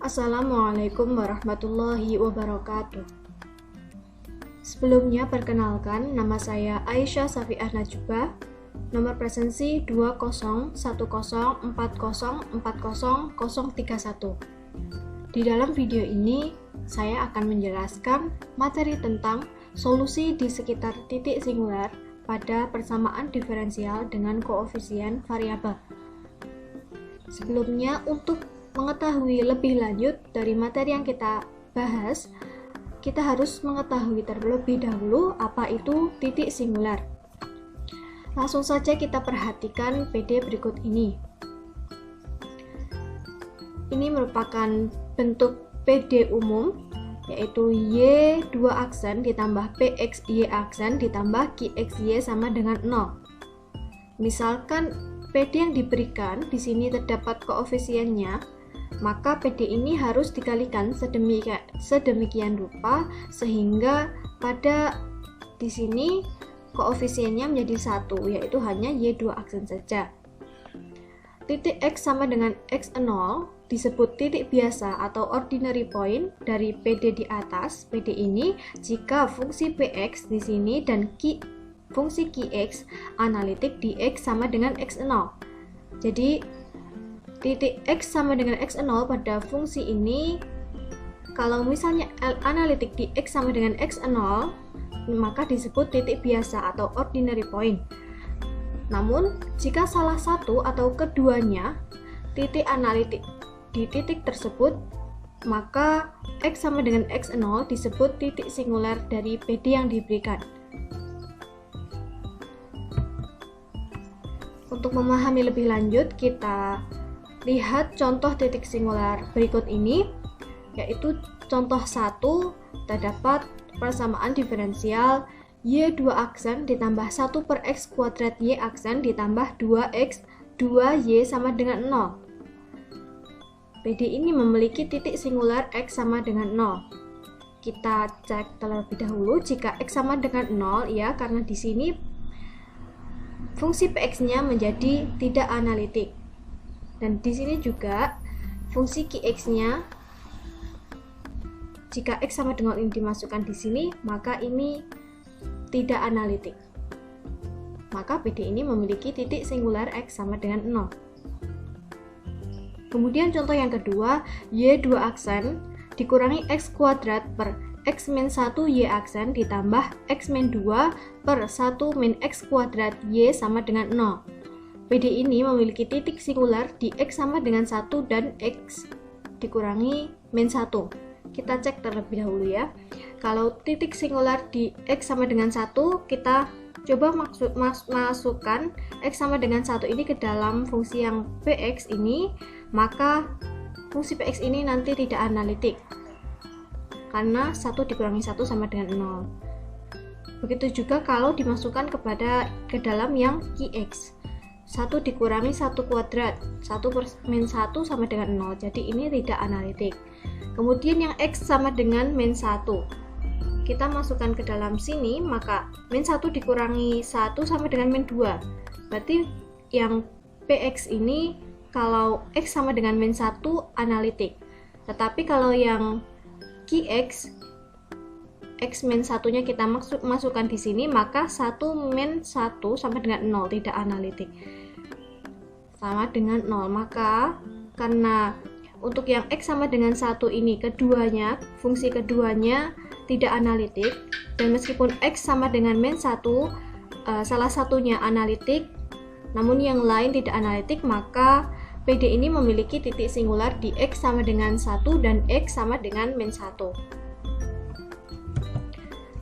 Assalamualaikum warahmatullahi wabarakatuh. Sebelumnya perkenalkan, nama saya Aisyah Safiah Najubah, nomor presensi 201040404031. Di dalam video ini, saya akan menjelaskan materi tentang solusi di sekitar titik singular pada persamaan diferensial dengan koefisien variabel. Sebelumnya, untuk mengetahui lebih lanjut dari materi yang kita bahas, kita harus mengetahui terlebih dahulu apa itu titik singular. Langsung saja kita perhatikan PD berikut ini. Ini merupakan bentuk PD umum, yaitu Y 2 aksen ditambah PXY aksen ditambah QXY sama dengan 0. Misalkan PD yang diberikan di sini terdapat koefisiennya, maka PD ini harus dikalikan sedemikian rupa sehingga pada di sini koefisiennya menjadi 1, yaitu hanya Y2 aksen saja. Titik X sama dengan X0 disebut titik biasa atau ordinary point dari PD di atas. PD ini jika fungsi Px di sini dan fungsi Qx analitik di X sama dengan X0. Jadi titik X sama dengan X0 pada fungsi ini, kalau misalnya analitik di X sama dengan X0, maka disebut titik biasa atau ordinary point. Namun, jika salah satu atau keduanya titik analitik di titik tersebut, maka X sama dengan X0 disebut titik singular dari PD yang diberikan. Untuk memahami lebih lanjut, kita lihat contoh titik singular berikut ini, yaitu contoh 1, terdapat persamaan diferensial Y2 aksen ditambah 1 per X kuadrat Y aksen ditambah 2X 2Y sama dengan 0. PD ini memiliki titik singular X sama dengan 0. Kita cek terlebih dahulu jika X sama dengan 0, ya, karena di sini fungsi Px-nya menjadi tidak analitik. Dan di sini juga fungsi Qx-nya, jika X sama dengan ini dimasukkan di sini, maka ini tidak analitik. Maka PD ini memiliki titik singular X sama dengan 0. Kemudian contoh yang kedua, Y2 aksen dikurangi X kuadrat per X min 1 Y aksen ditambah X min 2 per 1 min X kuadrat Y sama dengan 0. PD ini memiliki titik singular di X sama dengan 1 dan X dikurangi min 1. Kita cek terlebih dahulu, ya. Kalau titik singular di X sama dengan 1, kita coba masukkan X sama dengan 1 ini ke dalam fungsi yang Px ini, maka fungsi Px ini nanti tidak analitik karena 1 dikurangi 1 sama dengan 0. Begitu juga kalau dimasukkan ke dalam yang Qx. 1 dikurangi 1 kuadrat, 1 per min 1 sama dengan 0, jadi ini tidak analitik. Kemudian yang X sama dengan min 1, kita masukkan ke dalam sini, maka min 1 dikurangi 1 sama dengan min 2, berarti yang Px ini kalau X sama dengan min 1 analitik. Tetapi kalau yang Qx, X min 1-nya kita masukkan di sini, maka 1 min 1 sama dengan 0, tidak analitik. Sama dengan 0, maka karena untuk yang X sama dengan 1 ini keduanya, fungsi keduanya tidak analitik, dan meskipun X sama dengan min 1, salah satunya analitik, namun yang lain tidak analitik, maka PD ini memiliki titik singular di X sama dengan 1 dan X sama dengan min 1.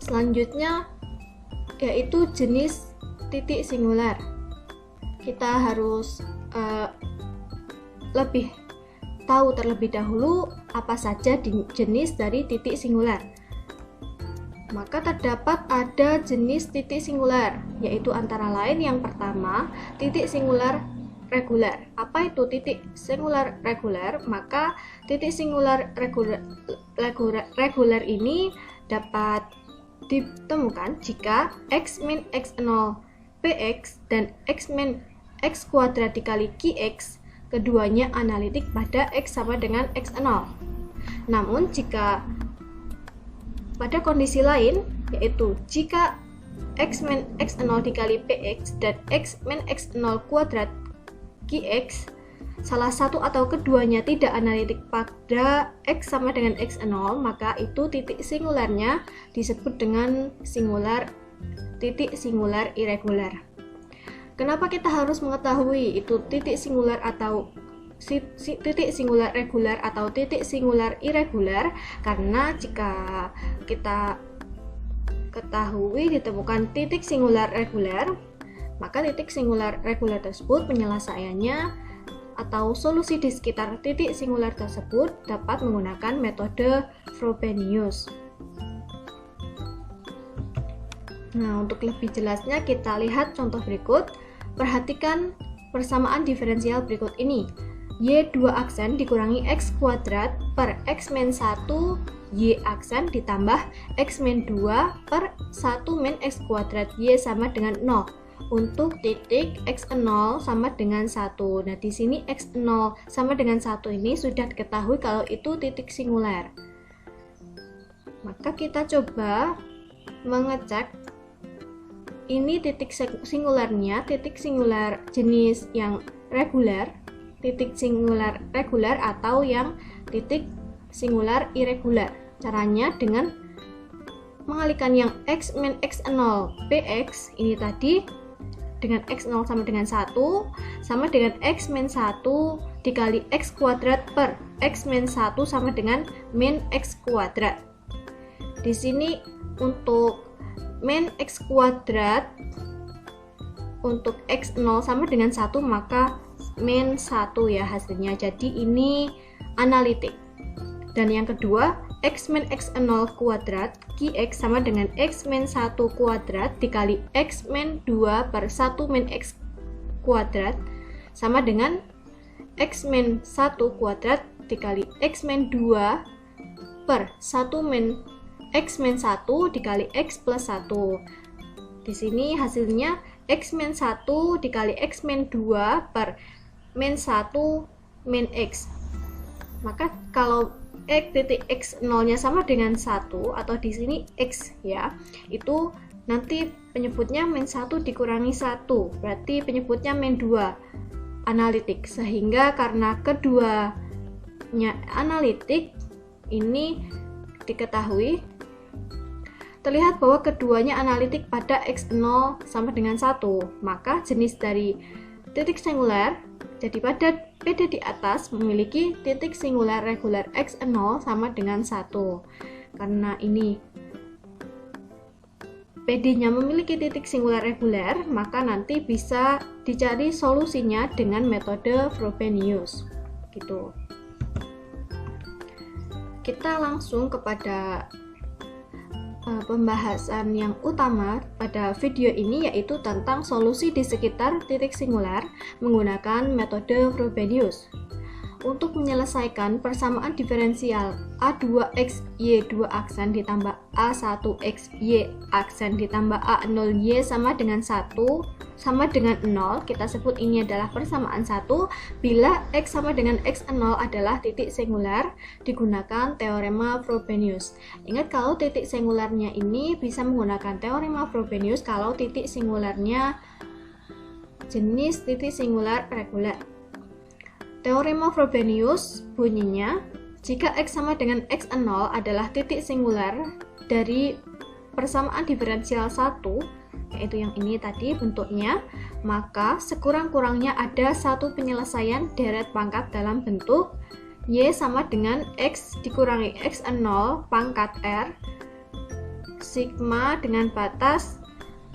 Selanjutnya yaitu jenis titik singular. Kita harus lebih tahu terlebih dahulu apa saja jenis dari titik singular. Maka terdapat ada jenis titik singular, yaitu antara lain yang pertama, titik singular reguler. Apa itu titik singular reguler? Maka titik singular reguler ini dapat ditemukan jika X min X0 Px dan X min X kuadrat dikali Qx keduanya analitik pada X sama dengan X0. Namun jika pada kondisi lain, yaitu jika x min x0 dikali px dan x min x0 kuadrat qx, salah satu atau keduanya tidak analitik pada x sama dengan x0, maka itu titik singularnya disebut dengan titik singular irregular. Kenapa kita harus mengetahui itu titik singular atau titik singular regular atau titik singular irregular? Karena jika kita ketahui ditemukan titik singular regular, maka titik singular regular tersebut penyelesaiannya atau solusi di sekitar titik singular tersebut dapat menggunakan metode Frobenius. Nah, untuk lebih jelasnya kita lihat contoh berikut. Perhatikan persamaan diferensial berikut ini. Y2 aksen dikurangi x kuadrat per x min 1 y aksen ditambah x min 2 per 1 min x kuadrat y sama dengan 0 untuk titik x0 sama dengan 1. Nah, di sini x0 sama dengan 1 ini sudah diketahui kalau itu titik singular. Maka kita coba mengecek ini titik singularnya, titik singular jenis yang regular, titik singular regular atau yang titik singular irregular. Caranya dengan mengalihkan yang x min x0 px ini tadi dengan x0 sama dengan 1 sama dengan x min 1 dikali x kuadrat per x min 1 sama dengan min x kuadrat. Di sini untuk min x kuadrat untuk x0 sama dengan 1 maka min 1 ya hasilnya. Jadi ini analitik. Dan yang kedua, x min x0 kuadrat qx sama dengan x min 1 kuadrat dikali x min 2 per 1 min x kuadrat sama dengan x min 1 kuadrat dikali x min 2 per 1 min x min 1 dikali x plus 1. Di sini hasilnya x min 1 dikali x min 2 per min 1 min x. Maka kalau titik x0 nya sama dengan 1 atau di sini x ya, itu nanti penyebutnya min 1 dikurangi 1, berarti penyebutnya min 2 analitik. Sehingga karena keduanya analitik ini diketahui terlihat bahwa keduanya analitik pada x0 sama dengan 1, maka jenis dari titik singular jadi pada PD di atas memiliki titik singular regular x0 sama dengan 1. Karena ini PD-nya memiliki titik singular regular, maka nanti bisa dicari solusinya dengan metode Frobenius. Gitu. Kita langsung kepada pembahasan yang utama pada video ini, yaitu tentang solusi di sekitar titik singular menggunakan metode Frobenius. Untuk menyelesaikan persamaan diferensial A2x y2 aksen ditambah A1x y aksen ditambah A0 y sama dengan 1 sama dengan 0, kita sebut ini adalah persamaan 1 bila x sama dengan x0 adalah titik singular, digunakan teorema Frobenius. Ingat kalau titik singularnya ini bisa menggunakan teorema Frobenius kalau titik singularnya jenis titik singular regular. Teorema Frobenius bunyinya, jika x sama dengan x0 adalah titik singular dari persamaan diferensial 1, yaitu yang ini tadi bentuknya, maka sekurang-kurangnya ada satu penyelesaian deret pangkat dalam bentuk y sama dengan x dikurangi x0 pangkat r sigma dengan batas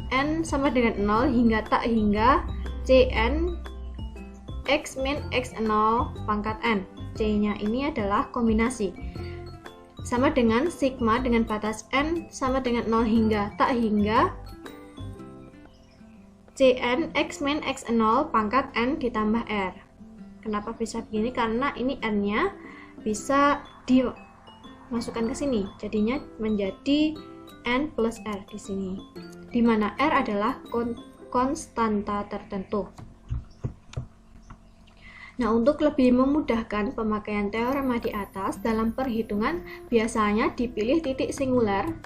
n sama dengan 0 hingga tak hingga cn x min x0 pangkat n. C-nya ini adalah kombinasi. Sama dengan sigma dengan batas n sama dengan 0 hingga tak hingga cn x min x0 pangkat n ditambah r. Kenapa bisa begini? Karena ini n-nya bisa dimasukkan ke sini. Jadinya menjadi n plus r di sini. Di mana r adalah konstanta tertentu. Nah, untuk lebih memudahkan pemakaian teorema di atas, dalam perhitungan biasanya dipilih titik singular,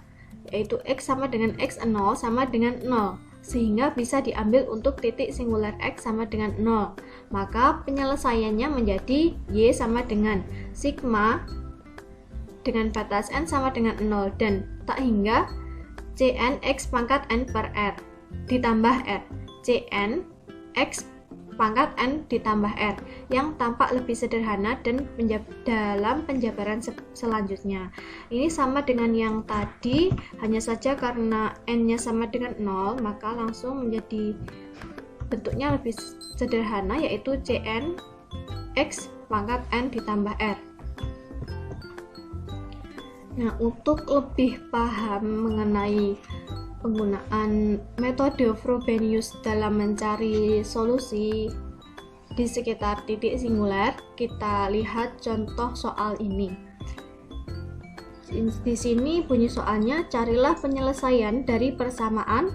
yaitu X sama dengan X0 sama dengan 0, sehingga bisa diambil untuk titik singular X sama dengan 0. Maka penyelesaiannya menjadi Y sama dengan sigma dengan batas N sama dengan 0, dan tak hingga Cn X pangkat N per R ditambah R, Cn X pangkat N ditambah R, yang tampak lebih sederhana dan dalam penjabaran selanjutnya. Ini sama dengan yang tadi, hanya saja karena N-nya sama dengan 0, maka langsung menjadi bentuknya lebih sederhana, yaitu Cn X pangkat N ditambah R. Nah, untuk lebih paham mengenai penggunaan metode Frobenius dalam mencari solusi di sekitar titik singular, kita lihat contoh soal ini. Di sini bunyi soalnya, carilah penyelesaian dari persamaan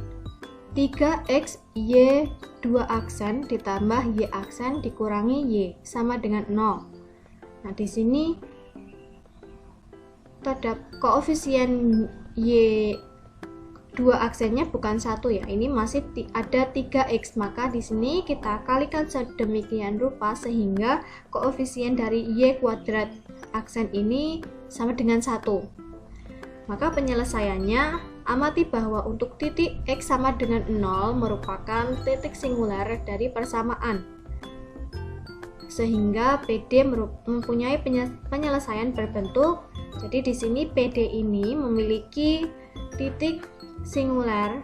3x y 2 aksen ditambah y aksen dikurangi y sama dengan 0. Nah, di sini terhadap koefisien y 2 aksennya bukan 1 ya, ini masih ada 3x, maka di sini kita kalikan sedemikian rupa sehingga koefisien dari y kuadrat aksen ini sama dengan 1. Maka penyelesaiannya, amati bahwa untuk titik x sama dengan 0 merupakan titik singular dari persamaan, sehingga PD mempunyai penyelesaian berbentuk. Jadi di sini PD ini memiliki titik singular,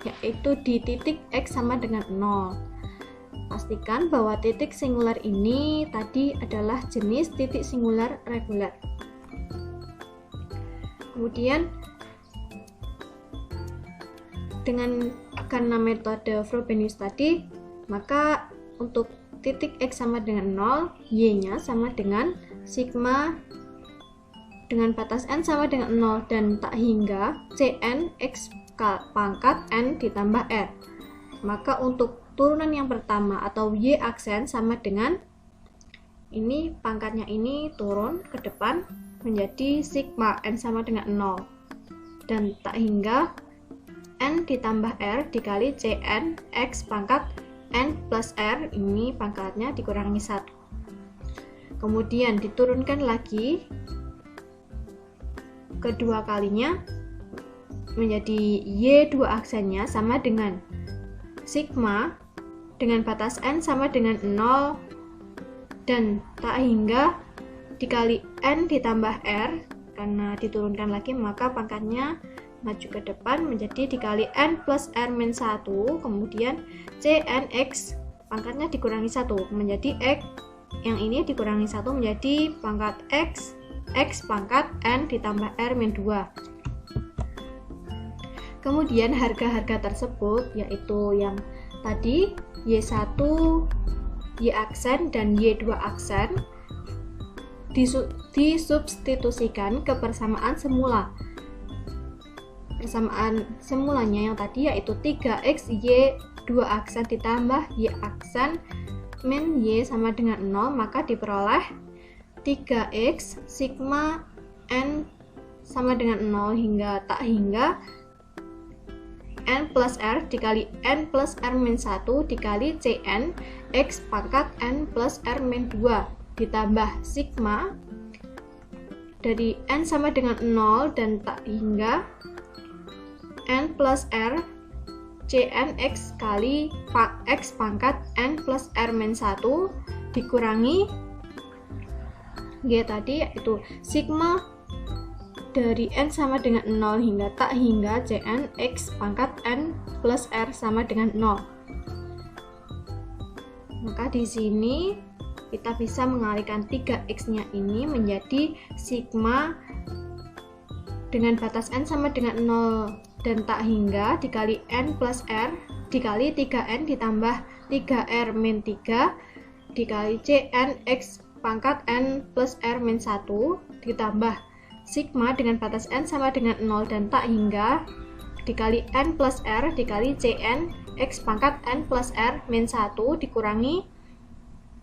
yaitu di titik x sama dengan 0. Pastikan bahwa titik singular ini tadi adalah jenis titik singular reguler. Kemudian karena metode Frobenius tadi, maka untuk titik x sama dengan 0, y-nya sama dengan sigma dengan batas N sama dengan 0, dan tak hingga Cn X pangkat N ditambah R. Maka untuk turunan yang pertama atau Y aksen sama dengan ini, pangkatnya ini turun ke depan menjadi sigma N sama dengan 0, dan tak hingga N ditambah R dikali Cn X pangkat N plus R, ini pangkatnya dikurangi 1. Kemudian diturunkan lagi kedua kalinya menjadi Y2 aksennya sama dengan sigma dengan batas N sama dengan 0, dan tak hingga dikali N ditambah R, karena diturunkan lagi maka pangkatnya maju ke depan menjadi dikali N plus R min 1, kemudian Cnx pangkatnya dikurangi 1 menjadi X, yang ini dikurangi 1 menjadi pangkat X pangkat N ditambah R min 2. Kemudian harga-harga tersebut, yaitu yang tadi Y1, Y aksen, dan Y2 aksen, disubstitusikan ke persamaan semula. Persamaan semulanya yang tadi yaitu 3x Y2 aksen ditambah Y aksen min Y sama dengan 0, maka diperoleh 3x sigma N sama dengan 0 hingga tak hingga N plus R dikali N plus R min 1 dikali Cn X pangkat N plus R min 2 ditambah sigma dari N sama dengan 0 dan tak hingga N plus R Cn X kali X pangkat N plus R min 1 dikurangi G tadi, yaitu sigma dari N sama dengan 0 hingga tak hingga Cn X pangkat N plus R sama dengan 0. Maka di sini kita bisa mengalihkan 3x-nya ini menjadi sigma dengan batas N sama dengan 0 dan tak hingga dikali N plus R dikali 3N ditambah 3R min 3 dikali Cn X pangkat N plus R min 1 ditambah sigma dengan batas N sama dengan 0 dan tak hingga dikali N plus R dikali Cn X pangkat N plus R min 1 dikurangi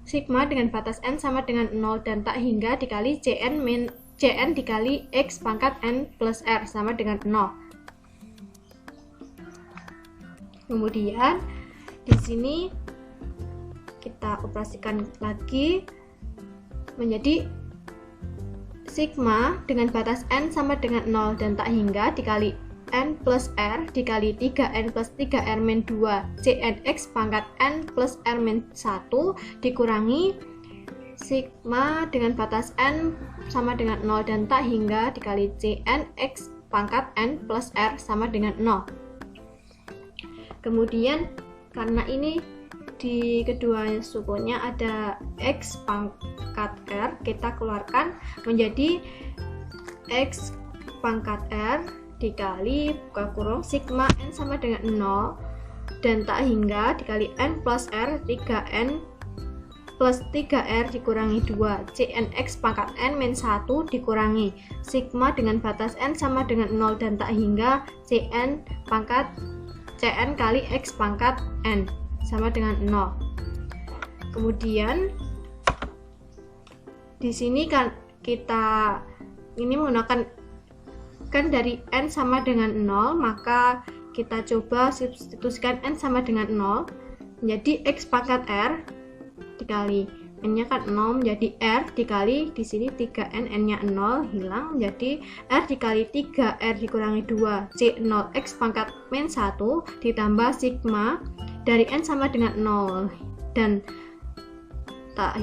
sigma dengan batas n sama dengan 0 dan tak hingga dikali Cn dikali X pangkat n plus R sama dengan 0. Kemudian di sini kita operasikan lagi menjadi sigma dengan batas n sama dengan 0 dan tak hingga dikali n plus R dikali 3n plus 3r min 2 Cn X pangkat n plus R min 1 dikurangi sigma dengan batas n sama dengan 0 dan tak hingga dikali Cn X pangkat n plus R sama dengan 0. Kemudian karena ini di kedua sukunnya ada X pangkat R, kita keluarkan menjadi X pangkat R dikali buka kurung sigma n sama dengan 0 dan tak hingga dikali n plus R 3n plus 3r dikurangi 2 Cn X pangkat n min 1 dikurangi sigma dengan batas n sama dengan 0 dan tak hingga Cn kali X pangkat n sama dengan 0. Kemudian di sini kan kita ini menggunakan kan dari n sama dengan 0, maka kita coba substitusikan n sama dengan 0 menjadi X pangkat R dikali n-nya kan 0 menjadi R dikali di sini 3n, n-nya 0 hilang menjadi R dikali 3r dikurangi 2 C0 X pangkat min 1 ditambah sigma dari n sama dengan 0 dan tak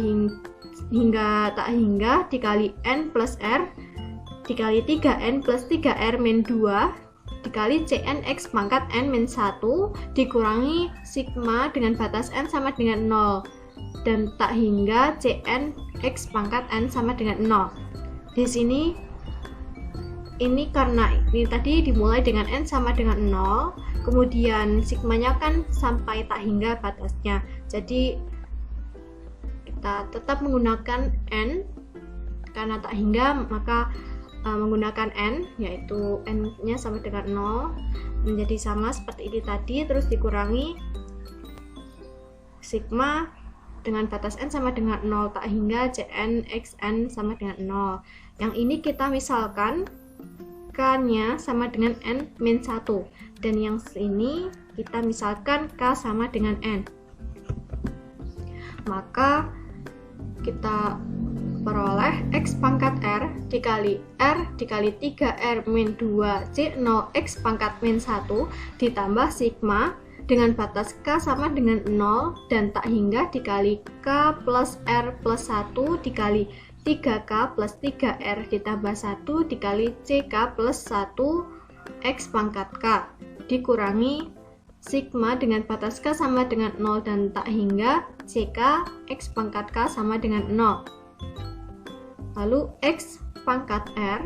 hingga dikali n plus R dikali 3n plus 3r min 2 dikali Cn X pangkat n min 1 dikurangi sigma dengan batas n sama dengan 0 dan tak hingga Cn X pangkat n sama dengan 0. Di sini ini karena ini tadi dimulai dengan n sama dengan 0, kemudian sigmanya kan sampai tak hingga batasnya, jadi kita tetap menggunakan n karena tak hingga, maka menggunakan n, yaitu n-nya sama dengan 0 menjadi sama seperti ini tadi, terus dikurangi sigma dengan batas n sama dengan 0 tak hingga Cn Xn sama dengan 0. Yang ini kita misalkan k-nya sama dengan n min 1 dan yang ini kita misalkan k sama dengan n, maka kita peroleh X pangkat R dikali 3R min 2 C0 X pangkat min 1 ditambah sigma dengan batas K sama dengan 0 dan tak hingga dikali K plus R plus 1 dikali 3K plus 3R ditambah 1 dikali CK plus 1 X pangkat K dikurangi sigma dengan batas K sama dengan 0 dan tak hingga CK X pangkat K sama dengan 0. Lalu X pangkat R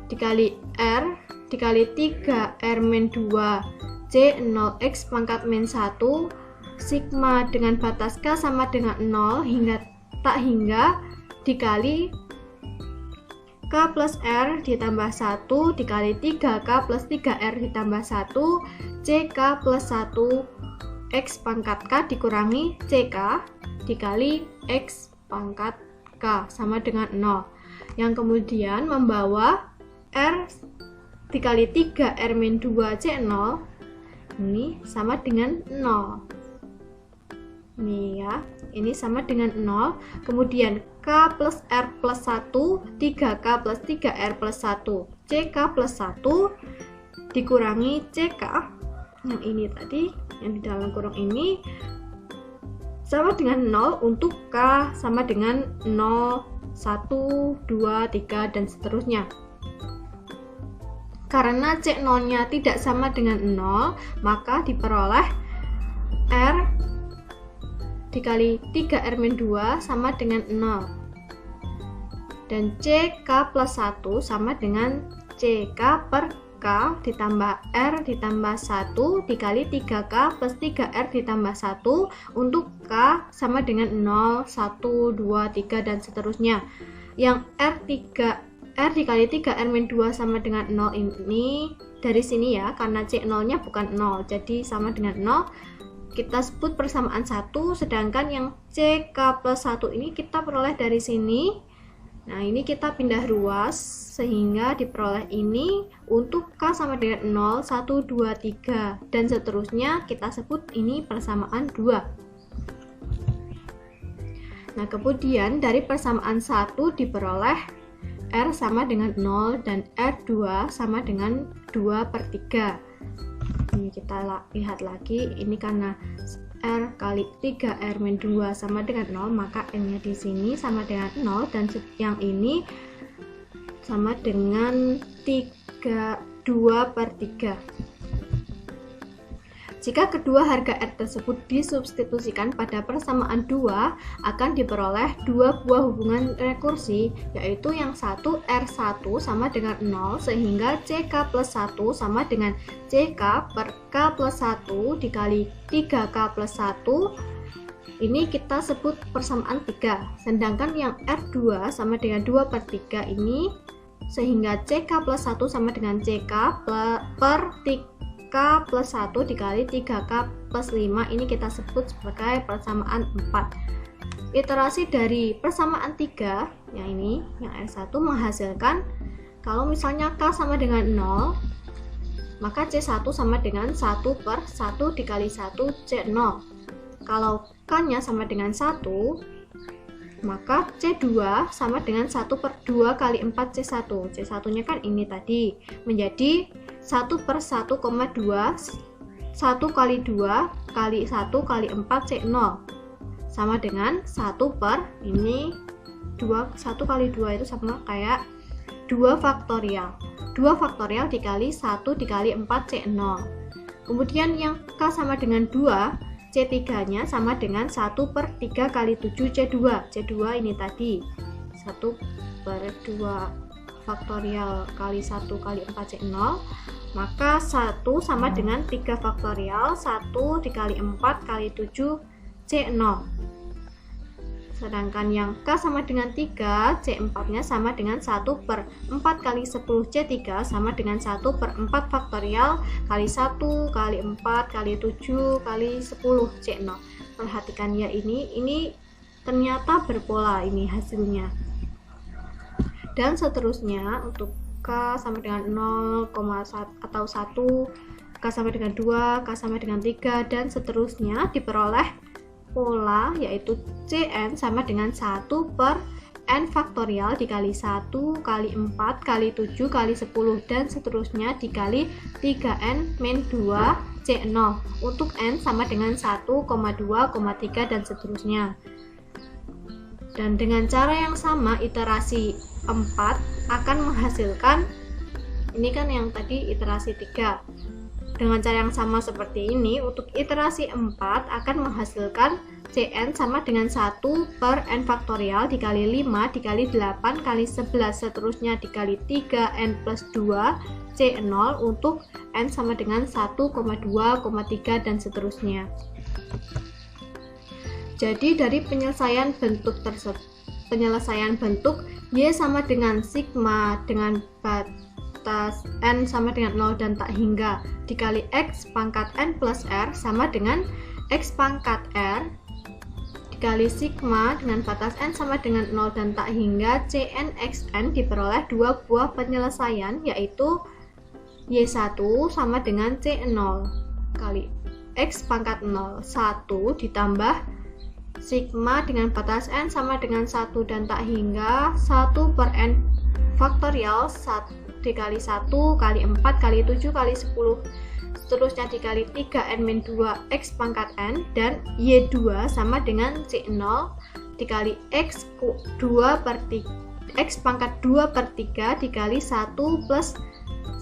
dikali R dikali 3R min 2 C0 X pangkat min 1 sigma dengan batas K sama dengan 0 hingga tak hingga dikali K plus R ditambah 1 dikali 3K plus 3R ditambah 1 CK plus 1 X pangkat K dikurangi CK dikali X pangkat K sama dengan 0, yang kemudian membawa R dikali 3R min 2 C0 ini sama dengan 0. Ini ya, ini sama dengan 0. Kemudian K plus R plus 1 3K plus 3R plus 1 CK plus 1 dikurangi CK yang ini tadi, yang di dalam kurung ini sama dengan 0 untuk K sama dengan 0, 1, 2, 3 dan seterusnya. Karena C0 nya tidak sama dengan 0, maka diperoleh R dikali 3R min 2 sama dengan 0 dan CK plus 1 sama dengan CK per K ditambah R ditambah 1 dikali 3K plus 3R ditambah 1 untuk K sama dengan 0, 1, 2, 3 dan seterusnya. Yang R dikali 3R min 2 sama dengan 0 ini dari sini ya, karena C0 nya bukan 0 jadi sama dengan 0, kita sebut persamaan 1, sedangkan yang CK plus 1 ini kita peroleh dari sini. Nah, ini kita pindah ruas sehingga diperoleh ini untuk K sama dengan 0, 1, 2, 3 dan seterusnya kita sebut ini persamaan 2. Nah, kemudian dari persamaan 1 diperoleh R sama dengan 0 dan R2 sama dengan 2/3. Ini kita lihat lagi, ini karena R kali 3R-2 sama dengan 0, maka N-nya di sini sama dengan 0 dan yang ini sama dengan 2/3. Jika kedua harga R tersebut disubstitusikan pada persamaan 2, akan diperoleh dua buah hubungan rekursi, yaitu yang satu R1 sama dengan 0, sehingga CK plus 1 sama dengan CK per K plus 1 dikali 3K plus 1. Ini kita sebut persamaan 3. Sedangkan yang R2 sama dengan 2/3 ini, sehingga CK plus 1 sama dengan CK per K plus 1 dikali 3K plus 5, ini kita sebut sebagai persamaan 4. Iterasi dari persamaan 3, yang ini, yang R1 menghasilkan, kalau misalnya K sama dengan 0, maka C1 sama dengan 1 per 1 dikali 1 C0. Kalau K-nya sama dengan 1, maka C2 sama dengan 1 per 2 kali 4 C1. C1-nya kan ini tadi, menjadi 1 per 1,2, 1 kali 2 kali 1 kali 4 C0 sama dengan 1 per ini 1 kali 2 itu sama kayak 2 faktorial. 2 faktorial dikali 1 dikali 4 C0. Kemudian yang K sama dengan 2, C3-nya sama dengan 1 per 3 kali 7 C2. C2 ini tadi 1 per 2 faktorial kali 1 kali 4 C0, maka 1 sama dengan 3 faktorial 1 dikali 4 kali 7 C0. Sedangkan yang K sama dengan 3, C4-nya sama dengan 1 per 4 kali 10 C3 sama dengan 1 per 4 faktorial kali 1 kali 4 kali 7 kali 10 C0. Perhatikan ya, ini ternyata berpola ini hasilnya. Dan seterusnya untuk K sama dengan 0, atau 1, K sama dengan 2, K sama dengan 3 dan seterusnya diperoleh pola, yaitu Cn sama dengan 1 per n faktorial dikali 1 kali 4 kali 7 kali 10 dan seterusnya dikali 3n min 2 C0 untuk n sama dengan 1, 2, 3 dan seterusnya. Dan dengan cara yang sama, iterasi 4 akan menghasilkan, ini kan yang tadi iterasi 3. Dengan cara yang sama seperti ini, untuk iterasi 4 akan menghasilkan Cn sama dengan 1 per n faktorial dikali 5 dikali 8 kali 11 seterusnya dikali 3n plus 2 C0 untuk n sama dengan 1, 2, 3 dan seterusnya. Jadi dari penyelesaian bentuk Y sama dengan sigma dengan batas n sama dengan 0 dan tak hingga dikali X pangkat n plus R sama dengan X pangkat R dikali sigma dengan batas n sama dengan 0 dan tak hingga Cn Xn diperoleh dua buah penyelesaian, yaitu Y1 sama dengan C0 kali X pangkat 0 1 ditambah sigma dengan batas n sama dengan 1 dan tak hingga 1 per n faktorial 1 dikali 1 kali 4 kali 7 kali 10 seterusnya dikali 3n min 2 x pangkat n dan y2 sama dengan c0 dikali x 2 per 3 x pangkat 2 per 3 dikali 1 plus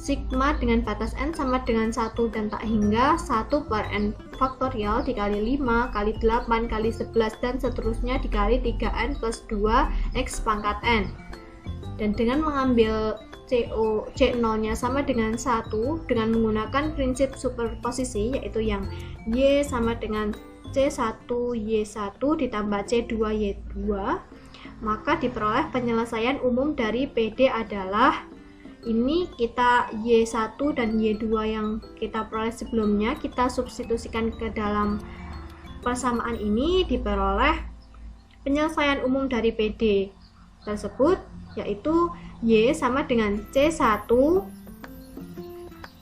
sigma dengan batas n sama dengan 1 dan tak hingga 1 per n faktorial dikali 5 kali 8 kali 11 dan seterusnya dikali 3n plus 2 x pangkat n. Dan dengan mengambil C0 nya sama dengan 1 dengan menggunakan prinsip superposisi, yaitu yang Y sama dengan C1 Y1 ditambah C2 Y2, maka diperoleh penyelesaian umum dari PD adalah ini kita Y1 dan Y2 yang kita peroleh sebelumnya kita substitusikan ke dalam persamaan ini diperoleh penyelesaian umum dari PD tersebut, yaitu Y sama dengan C1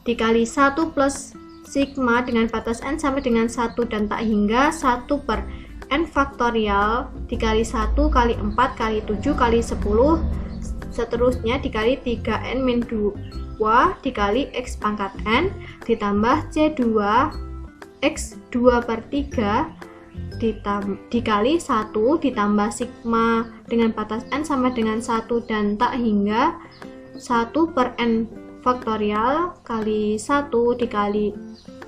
dikali 1 plus sigma dengan batas N sama dengan 1 dan tak hingga 1 per N faktorial dikali 1 kali 4 kali 7 kali 10 seterusnya dikali 3N min 2 dikali X pangkat N ditambah C2 X2 per 3 dikali 1 ditambah sigma dengan batas N sama dengan 1 dan tak hingga 1 per N faktorial kali 1 dikali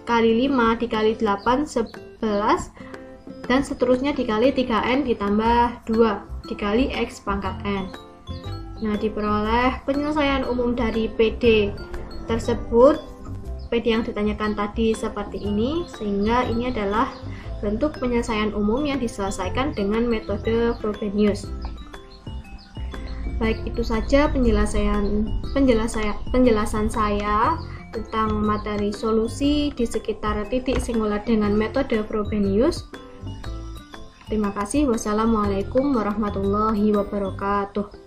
5 dikali 8 11 dan seterusnya dikali 3N ditambah 2 dikali X pangkat N. Nah, diperoleh penyelesaian umum dari PD tersebut, PD yang ditanyakan tadi seperti ini, sehingga ini adalah bentuk penyelesaian umum yang diselesaikan dengan metode Frobenius. Baik, itu saja penjelasan saya tentang materi solusi di sekitar titik singular dengan metode Frobenius. Terima kasih. Wassalamualaikum warahmatullahi wabarakatuh.